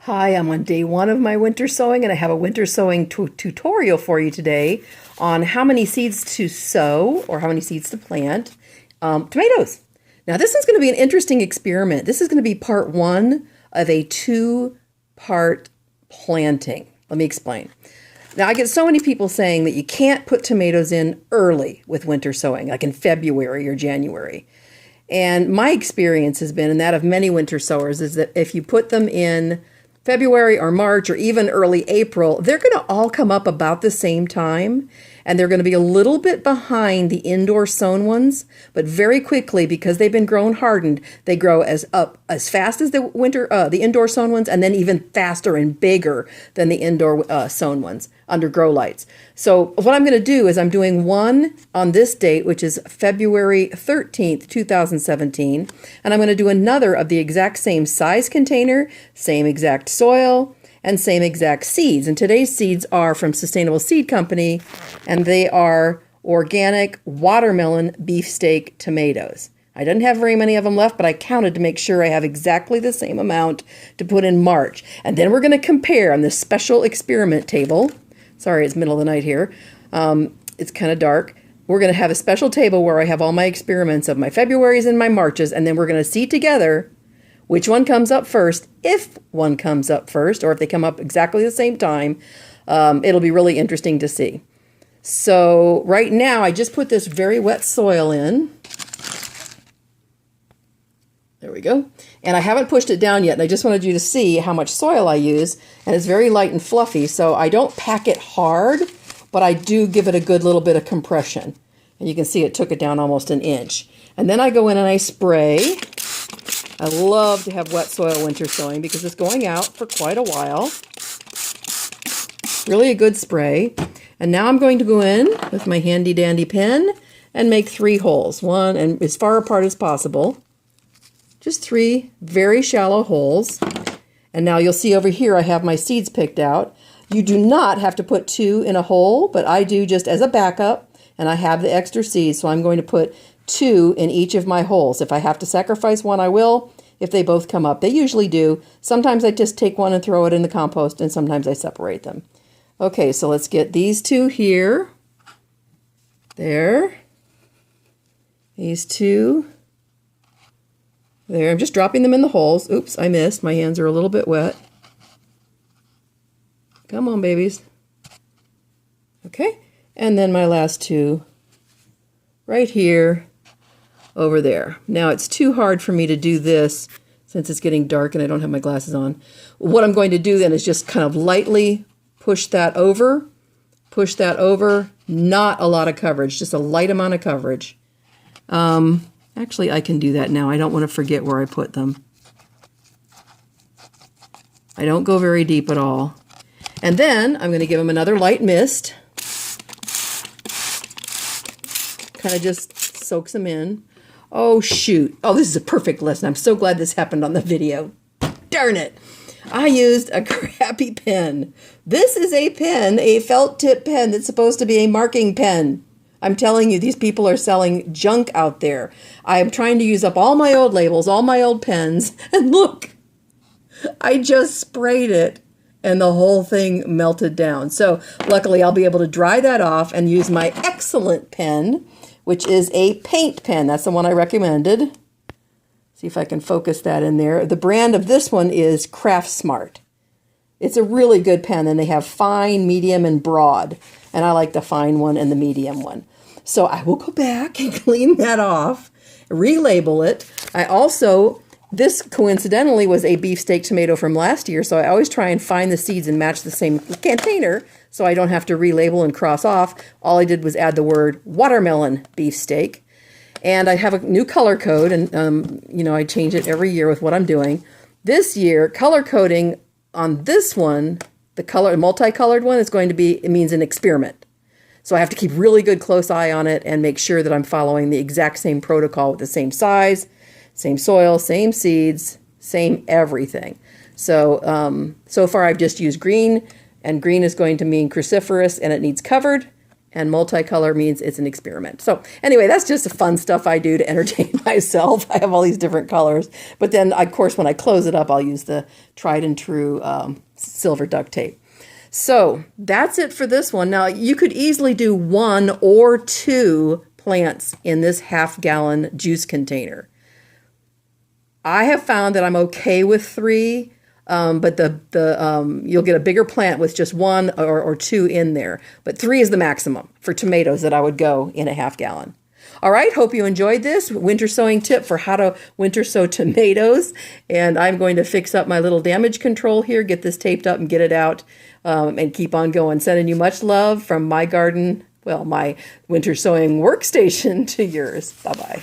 Hi, I'm on day one of my winter sowing, and I have a winter sowing tutorial for you today on how many seeds to sow or how many seeds to plant tomatoes. Now, this is going to be an interesting experiment. This is going to be part one of a two-part planting. Let me explain. Now, I get so many people saying that you can't put tomatoes in early with winter sowing, like in February or January. And my experience has been, and that of many winter sowers, is that if you put them in February or March or even early April, they're going to all come up about the same time, and they're going to be a little bit behind the indoor sown ones, but very quickly, because they've been grown hardened, they grow as fast as the indoor sown ones, and then even faster and bigger than the indoor sown ones under grow lights. So what I'm going to do is I'm doing one on this date, which is February 13th, 2017, and I'm going to do another of the exact same size container, same exact soil, and same exact seeds. And today's seeds are from Sustainable Seed Company, and they are organic watermelon beefsteak tomatoes. I didn't have very many of them left, but I counted to make sure I have exactly the same amount to put in March. And then we're going to compare on this special experiment table. Sorry, it's middle of the night here. It's kind of dark. We're going to have a special table where I have all my experiments of my Februaries and my Marches, and then we're going to see together which one comes up first, if one comes up first, or if they come up exactly the same time. It'll be really interesting to see. So right now, I just put this very wet soil in. There we go. And I haven't pushed it down yet, and I just wanted you to see how much soil I use, and it's very light and fluffy, so I don't pack it hard, but I do give it a good little bit of compression. And you can see it took it down almost an inch. And then I go in and I spray. I love to have wet soil winter sowing because it's going out for quite a while. Really a good spray. And now I'm going to go in with my handy dandy pen and make 3 holes. One, and as far apart as possible. Just 3 very shallow holes. And now you'll see over here I have my seeds picked out. You do not have to put 2 in a hole, but I do just as a backup, and I have the extra seeds, so I'm going to put 2 in each of my holes. If I have to sacrifice one, I will, if they both come up. They usually do. Sometimes I just take one and throw it in the compost, and sometimes I separate them. Okay, so let's get these 2 here. There. These 2. There, I'm just dropping them in the holes. Oops, I missed. My hands are a little bit wet. Come on, babies. Okay, and then my last 2 right here over there. Now, it's too hard for me to do this since it's getting dark and I don't have my glasses on. What I'm going to do then is just kind of lightly push that over, not a lot of coverage, just a light amount of coverage. Actually, I can do that now. I don't want to forget where I put them. I don't go very deep at all. And then I'm going to give them another light mist. Kind of just soaks them in. Oh, shoot. Oh, this is a perfect lesson. I'm so glad this happened on the video. Darn it. I used a crappy pen. This is a pen, a felt tip pen that's supposed to be a marking pen. I'm telling you, these people are selling junk out there. I am trying to use up all my old labels, all my old pens, and look, I just sprayed it and the whole thing melted down. So luckily I'll be able to dry that off and use my excellent pen, which is a paint pen. That's the one I recommended. See if I can focus that in there. The brand of this one is Craft Smart. It's a really good pen, and they have fine, medium, and broad. And I like the fine one and the medium one. So I will go back and clean that off, relabel it. I also, this coincidentally was a beefsteak tomato from last year, so I always try and find the seeds and match the same container so I don't have to relabel and cross off. All I did was add the word watermelon beefsteak. And I have a new color code, and you know, I change it every year with what I'm doing. This year, color coding on this one, the multicolored one, is going to be, it means an experiment. So I have to keep really good close eye on it and make sure that I'm following the exact same protocol with the same size, same soil, same seeds, same everything. So, so far I've just used green, and green is going to mean cruciferous, and it needs covered. and multicolor means it's an experiment. So anyway, that's just the fun stuff I do to entertain myself. I have all these different colors, but then of course when I close it up, I'll use the tried and true silver duct tape. So that's it for this one. Now you could easily do 1 or 2 plants in this half-gallon juice container. I have found that I'm okay with 3. But you'll get a bigger plant with just 1 or 2 in there. But 3 is the maximum for tomatoes that I would go in a half-gallon. All right, hope you enjoyed this winter sowing tip for how to winter sow tomatoes. And I'm going to fix up my little damage control here, get this taped up and get it out, and keep on going. Sending you much love from my garden, well, my winter sowing workstation to yours. Bye-bye.